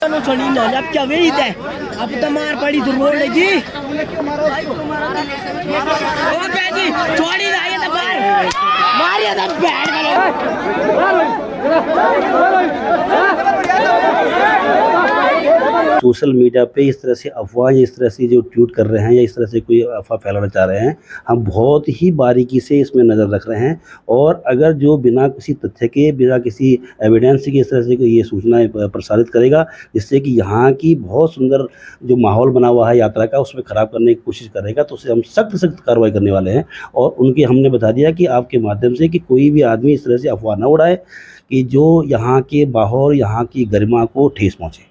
छोड़ी ना अब क्या वही है अब तो मार पड़ी तो रोड जी ओ बेटी छोड़ी आई तो मार मारिया तो बैठ सोशल मीडिया पे इस तरह से अफवाह इस तरह से जो ट्वीट कर रहे हैं या इस तरह से कोई अफवाह फैलाना चाह रहे हैं, हम बहुत ही बारीकी से इसमें नज़र रख रहे हैं। और अगर जो बिना किसी तथ्य के, बिना किसी एविडेंस के इस तरह से ये सूचनाएं प्रसारित करेगा, जिससे कि यहाँ की बहुत सुंदर जो माहौल बना हुआ है यात्रा का, उसमें ख़राब करने की कोशिश करेगा, तो उससे हम सख्त सख्त कार्रवाई करने वाले हैं। और उनके हमने बता दिया कि आपके माध्यम से कि कोई भी आदमी इस तरह से अफवाह न उड़ाए कि जो यहाँ के माहौल, यहाँ की गरिमा को ठेस पहुँचे।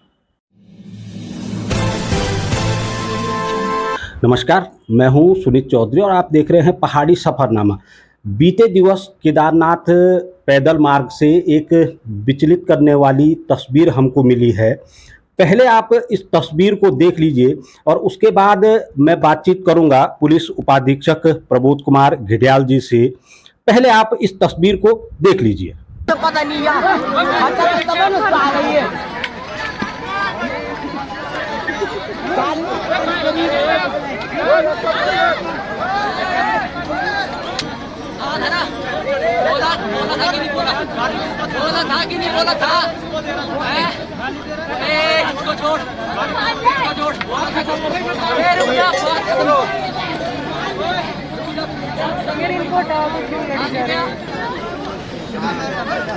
नमस्कार, मैं हूं सुनीत चौधरी और आप देख रहे हैं पहाड़ी सफरनामा। बीते दिवस केदारनाथ पैदल मार्ग से एक विचलित करने वाली तस्वीर हमको मिली है। पहले आप इस तस्वीर को देख लीजिए और उसके बाद मैं बातचीत करूंगा पुलिस उपाधीक्षक प्रबोध कुमार घिडियाल जी से। पहले आप इस तस्वीर को देख लीजिए। पता नहीं बोला था इसको छोड़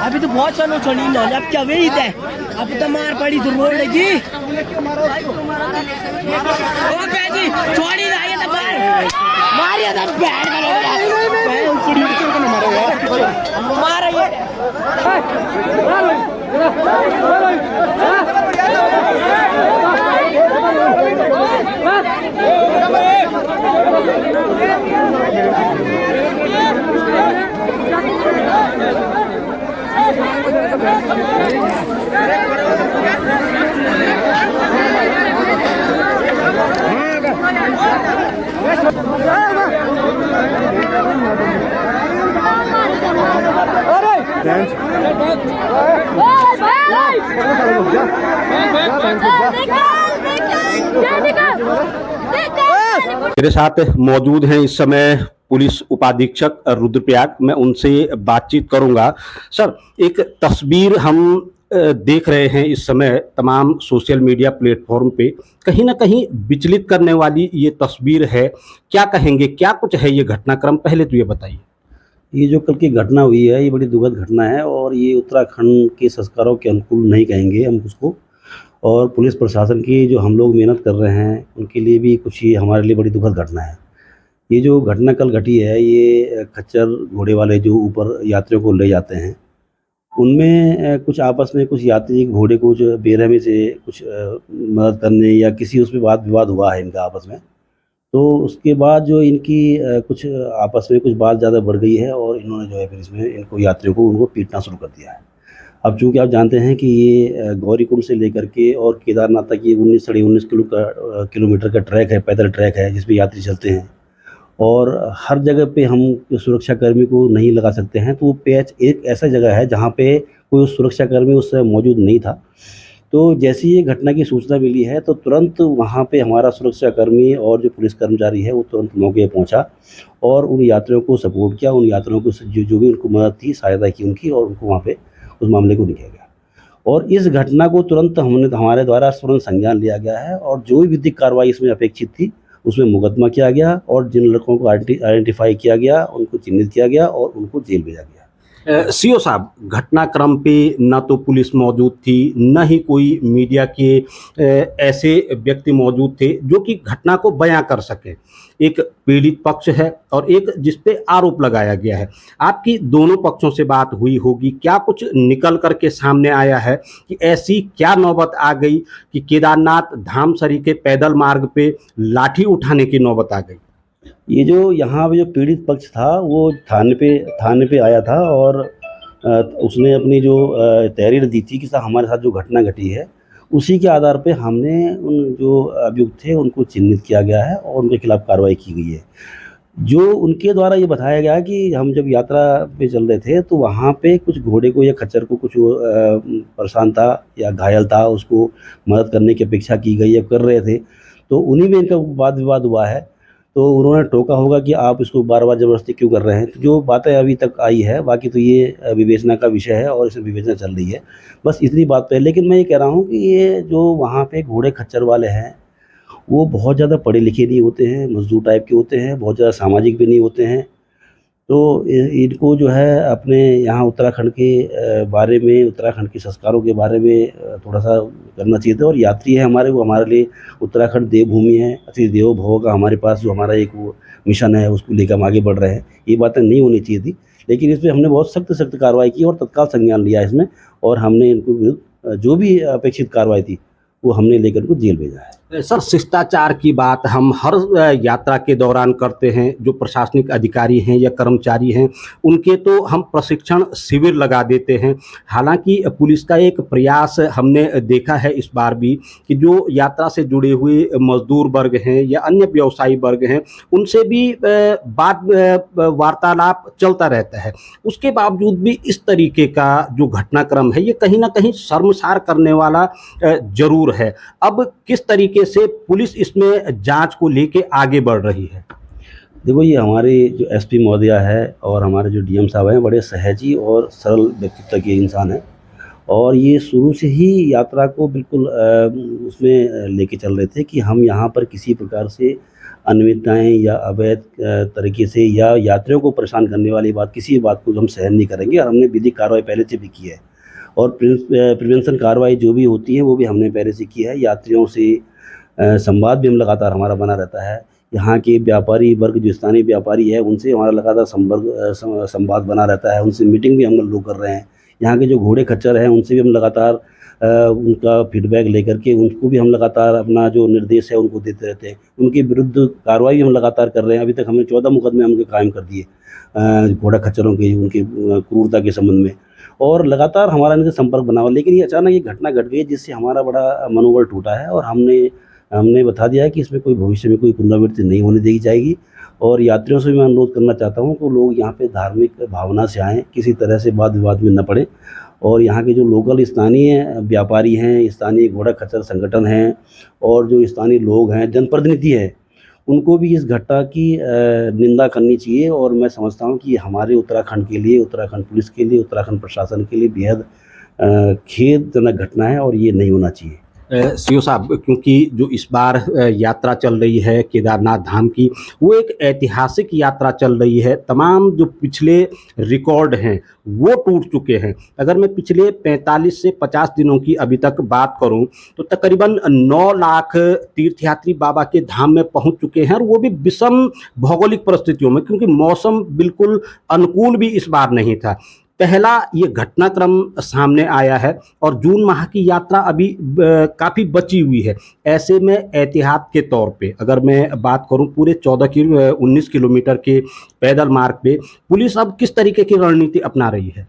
अभी तो बहुत चलो छोड़ी ना अब क्या वही है अब तो मार पड़ी तो रोड जी ओ बेटी छोड़ी आई तो मार मारिया तो बैठ मार मेरे साथ मौजूद हैं इस समय पुलिस उपाधीक्षक रुद्रप्रयाग। मैं उनसे बातचीत करूंगा। सर, एक तस्वीर हम देख रहे हैं इस समय तमाम सोशल मीडिया प्लेटफॉर्म पे, कहीं ना कहीं विचलित करने वाली ये तस्वीर है। क्या कहेंगे, क्या कुछ है ये घटनाक्रम? पहले तो ये बताइए। ये जो कल की घटना हुई है, ये बड़ी दुखद घटना है और ये उत्तराखंड के संस्कारों के अनुकूल नहीं कहेंगे हम उसको। और पुलिस प्रशासन की जो हम लोग मेहनत कर रहे हैं, उनके लिए भी कुछ ये हमारे लिए बड़ी दुखद घटना है। ये जो घटना कल घटी है, ये खच्चर घोड़े वाले जो ऊपर यात्रियों को ले जाते हैं, उनमें कुछ आपस में कुछ यात्री घोड़े को जो बेरहमी से कुछ मदद करने या किसी उसमें वाद विवाद हुआ है इनका आपस में। तो उसके बाद जो इनकी कुछ आपस में कुछ बात ज़्यादा बढ़ गई है और इन्होंने जो है फिर इसमें इनको यात्रियों को उनको पीटना शुरू कर दिया है। अब चूँकि आप जानते हैं कि ये गौरीकुंड से लेकर के और केदारनाथ तक ये 19 साढ़े 19 किलोमीटर का ट्रैक है, पैदल ट्रैक है जिस पे यात्री चलते हैं। और हर जगह पे हम सुरक्षाकर्मी को नहीं लगा सकते हैं, तो वो पैच एक ऐसा जगह है जहाँ पे कोई सुरक्षाकर्मी उस समय मौजूद नहीं था। तो जैसी ये घटना की सूचना मिली है, तो तुरंत वहाँ पे हमारा सुरक्षाकर्मी और जो पुलिस कर्मचारी है वो तुरंत मौके पे पहुँचा और उन यात्रियों को सपोर्ट किया, उन यात्रियों को जो भी उनको मदद थी, सहायता की उनकी, और उनको वहाँ पे उस मामले को लिखा गया। और इस घटना को तुरंत हमारे द्वारा तुरंत संज्ञान लिया गया है और जो भी विधिक कार्रवाई इसमें अपेक्षित थी उसमें मुकदमा किया गया और जिन लड़कों को आइडेंटिफाई किया गया, उनको चिन्हित किया गया और उनको जेल भेजा गया। सीओ साहब, घटनाक्रम पे न तो पुलिस मौजूद थी, न ही कोई मीडिया के ऐसे व्यक्ति मौजूद थे जो कि घटना को बयां कर सके। एक पीड़ित पक्ष है और एक जिस पे आरोप लगाया गया है। आपकी दोनों पक्षों से बात हुई होगी, क्या कुछ निकल करके सामने आया है कि ऐसी क्या नौबत आ गई कि केदारनाथ धामसरी के पैदल मार्ग पे लाठी उठाने की नौबत आ गई? ये जो यहाँ पे जो पीड़ित पक्ष था वो थाने पे आया था और उसने अपनी जो तहरीर दी थी कि साहब हमारे साथ जो घटना घटी है, उसी के आधार पे हमने उन जो अभियुक्त थे उनको चिन्हित किया गया है और उनके खिलाफ़ कार्रवाई की गई है। जो उनके द्वारा ये बताया गया कि हम जब यात्रा पे चल रहे थे तो वहाँ पे कुछ घोड़े को या खच्चर को कुछ परेशान था या घायल था, उसको मदद करने की अपेक्षा की गई या कर रहे थे, तो उन्हीं में इनका वाद विवाद हुआ है। तो उन्होंने टोका होगा कि आप इसको बार-बार ज़बरदस्ती क्यों कर रहे हैं। तो जो बातें अभी तक आई है, बाकी तो ये विवेचना का विषय है और इसमें विवेचना चल रही है। बस इतनी बात पे है, लेकिन मैं ये कह रहा हूँ कि ये जो वहाँ पे घोड़े खच्चर वाले हैं, वो बहुत ज़्यादा पढ़े लिखे नहीं होते हैं, मज़दूर टाइप के होते हैं, बहुत ज़्यादा सामाजिक भी नहीं होते हैं। तो इनको जो है अपने यहाँ उत्तराखंड के बारे में, उत्तराखंड के संस्कारों के बारे में थोड़ा-सा करना चाहिए था। और यात्री है हमारे, वो हमारे लिए उत्तराखंड देवभूमि है, अतिथि देवो भव का हमारे पास जो हमारा एक वो मिशन है, उसको लेकर हम आगे बढ़ रहे हैं। ये बातें नहीं होनी चाहिए थी, लेकिन इसमें हमने बहुत सख्त-सख्त कार्रवाई की और तत्काल संज्ञान लिया इसमें, और हमने इनके विरुद्ध जो भी अपेक्षित कार्रवाई थी, वो हमने लेकर इनको जेल भेजा है। सर, शिष्टाचार की बात हम हर यात्रा के दौरान करते हैं। जो प्रशासनिक अधिकारी हैं या कर्मचारी हैं, उनके तो हम प्रशिक्षण शिविर लगा देते हैं। हालांकि पुलिस का एक प्रयास हमने देखा है इस बार भी कि जो यात्रा से जुड़े हुए मजदूर वर्ग हैं या अन्य व्यवसायी वर्ग हैं, उनसे भी वार्तालाप चलता रहता है। उसके बावजूद भी इस तरीके का जो घटनाक्रम है, ये कहीं ना कहीं शर्मसार करने वाला जरूर है। अब किस तरीके से पुलिस इसमें जांच को लेके आगे बढ़ रही है? देखो, ये हमारे जो एसपी महोदया है और हमारे जो डीएम साहब हैं, बड़े सहजी और सरल व्यक्तित्व के इंसान हैं, और ये शुरू से ही यात्रा को बिल्कुल उसमें लेके चल रहे थे कि हम यहाँ पर किसी प्रकार से अनियमितताएँ या अवैध तरीके से या यात्रियों को परेशान करने वाली बात, किसी बात को हम सहन नहीं करेंगे, और हमने विधिक कार्रवाई पहले से भी की है। और प्रिवेंशन कार्रवाई जो भी होती है, वो भी हमने पहले से की है। यात्रियों से संवाद भी हम लगातार हमारा बना रहता है। यहाँ के व्यापारी वर्ग, जो स्थानीय व्यापारी है, उनसे हमारा लगातार संवाद बना रहता है। उनसे मीटिंग भी हम लोग कर रहे हैं। यहाँ के जो घोड़े खच्चर हैं, उनसे भी हम लगातार उनका फीडबैक लेकर के उनको भी हम लगातार अपना जो निर्देश है उनको देते रहते हैं। उनके विरुद्ध कार्रवाई भी हम लगातार कर रहे हैं। अभी तक हमने 14 मुकदमे हमने कायम कर दिए घोड़ा खच्चरों के, उनकी क्रूरता के संबंध में, और लगातार हमारा इनसे संपर्क बना हुआ। लेकिन ये अचानक ये घटना घट गई, जिससे हमारा बड़ा मनोबल टूटा है, और हमने बता दिया है कि इसमें कोई भविष्य में कोई पुनरावृत्ति नहीं होने दी जाएगी। और यात्रियों से मैं अनुरोध करना चाहता हूँ कि लोग यहाँ पे धार्मिक भावना से आएँ, किसी तरह से वाद विवाद में न पड़े। और यहाँ के जो लोकल स्थानीय व्यापारी हैं, स्थानीय घोड़ा खच्चर संगठन हैं, और जो स्थानीय लोग हैं, जनप्रतिनिधि हैं, उनको भी इस घटना की निंदा करनी चाहिए। और मैं समझता हूँ कि हमारे उत्तराखंड के लिए, उत्तराखंड पुलिस के लिए, उत्तराखंड प्रशासन के लिए बेहद खेदजनक घटना है, और ये नहीं होना चाहिए। सीओ साहब, क्योंकि जो इस बार यात्रा चल रही है केदारनाथ धाम की, वो एक ऐतिहासिक यात्रा चल रही है। तमाम जो पिछले रिकॉर्ड हैं वो टूट चुके हैं। अगर मैं पिछले 45 से 50 दिनों की अभी तक बात करूं तो तकरीबन 9 लाख तीर्थयात्री बाबा के धाम में पहुंच चुके हैं, और वो भी विषम भौगोलिक परिस्थितियों में, क्योंकि मौसम बिल्कुल अनुकूल भी इस बार नहीं था। पहला ये घटनाक्रम सामने आया है, और जून माह की यात्रा अभी काफ़ी बची हुई है। ऐसे में एहतियात के तौर पे अगर मैं बात करूं, पूरे 19 किलोमीटर के पैदल मार्ग पे पुलिस अब किस तरीके की रणनीति अपना रही है?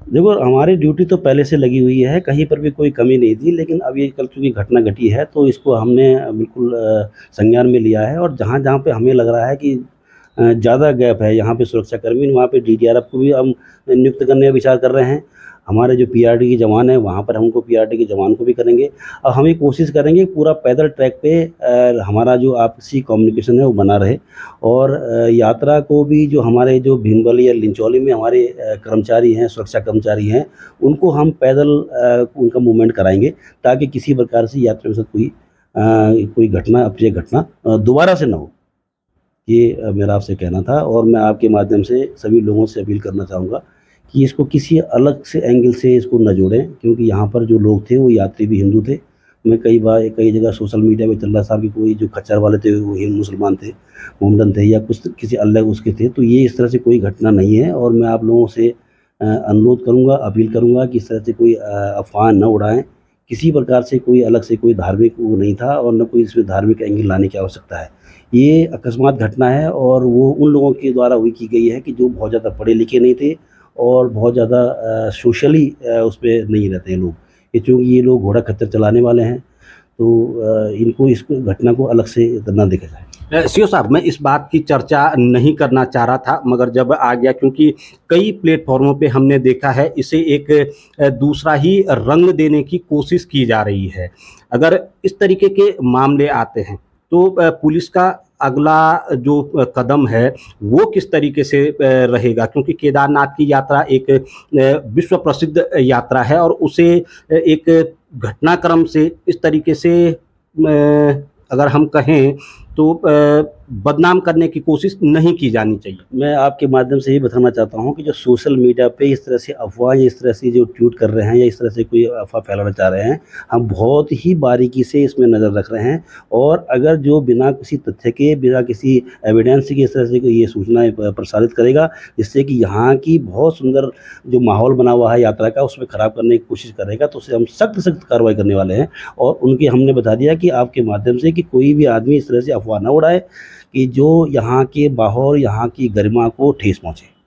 देखो, हमारी ड्यूटी तो पहले से लगी हुई है, कहीं पर भी कोई कमी नहीं थी, लेकिन अब ये कल चूँकि घटना घटी है, तो इसको हमने बिल्कुल संज्ञान में लिया है। और जहाँ-जहाँ पे हमें लग रहा है कि ज़्यादा गैप है, यहाँ पे सुरक्षाकर्मी, वहाँ पे डीडीआरएफ को भी हम नियुक्त करने का विचार कर रहे हैं। हमारे जो पीआरडी के जवान हैं, वहाँ पर हमको पीआरडी के जवान को भी करेंगे। और हम ये कोशिश करेंगे पूरा पैदल ट्रैक पे हमारा जो आपसी कम्युनिकेशन है वो बना रहे। और यात्रा को भी जो हमारे जो भीमबली या लिंचौली में हमारे कर्मचारी हैं, सुरक्षा कर्मचारी हैं, उनको हम पैदल उनका मूवमेंट कराएँगे, ताकि किसी प्रकार से यात्रियों के साथ कोई घटना, अप्रिय घटना दोबारा से ना हो। ये मेरा आपसे कहना था। और मैं आपके माध्यम से सभी लोगों से अपील करना चाहूँगा कि इसको किसी अलग से एंगल से इसको न जोड़ें, क्योंकि यहाँ पर जो लोग थे वो यात्री भी हिंदू थे। मैं कई जगह सोशल मीडिया पे चल रहा था कि कोई जो खच्चर वाले थे वो हिंदू मुसलमान थे, मोमडन थे, या कुछ किसी अलग उसके थे। तो ये इस तरह से कोई घटना नहीं है, और मैं आप लोगों से अनुरोध करूँगा, अपील करूँगा कि इस तरह से कोई अफ़वाह न उड़ाएँ। किसी प्रकार से कोई अलग से कोई धार्मिक वो नहीं था, और न कोई इसमें धार्मिक एंगल लाने की आवश्यकता है। ये अकस्मात घटना है, और वो उन लोगों के द्वारा हुई की गई है कि जो बहुत ज़्यादा पढ़े लिखे नहीं थे, और बहुत ज़्यादा सोशली उस पे नहीं रहते हैं लोग। ये चूँकि ये लोग घोड़ा खच्चर चलाने वाले हैं, तो इनको इस घटना को अलग से ना देखा जाए। सीओ साहब, मैं इस बात की चर्चा नहीं करना चाह रहा था, मगर जब आ गया, क्योंकि कई प्लेटफॉर्मों पे हमने देखा है इसे एक दूसरा ही रंग देने की कोशिश की जा रही है। अगर इस तरीके के मामले आते हैं तो पुलिस का अगला जो कदम है वो किस तरीके से रहेगा, क्योंकि केदारनाथ की यात्रा एक विश्व प्रसिद्ध यात्रा है और उसे एक घटनाक्रम से इस तरीके से अगर हम कहें तो बदनाम करने की कोशिश नहीं की जानी चाहिए। मैं आपके माध्यम से ये बताना चाहता हूँ कि जो सोशल मीडिया पे इस तरह से अफ़वाह या इस तरह से जो ट्वीट कर रहे हैं या इस तरह से कोई अफ़वाह फैलाना चाह रहे हैं, हम बहुत ही बारीकी से इसमें नज़र रख रहे हैं। और अगर जो बिना किसी तथ्य के, बिना किसी एविडेंस के इस तरह से कोई ये सूचनाएँ प्रसारित करेगा, जिससे कि यहाँ की बहुत सुंदर जो माहौल बना हुआ है यात्रा का, उसमें ख़राब करने की कोशिश करेगा, तो उसे हम सख्त सख्त कार्रवाई करने वाले हैं। और उनके हमने बता दिया कि आपके माध्यम से कि कोई भी आदमी इस तरह से अफ़वाह ना उड़ाए कि जो यहाँ के माहौल, यहाँ की गरिमा को ठेस पहुँचे।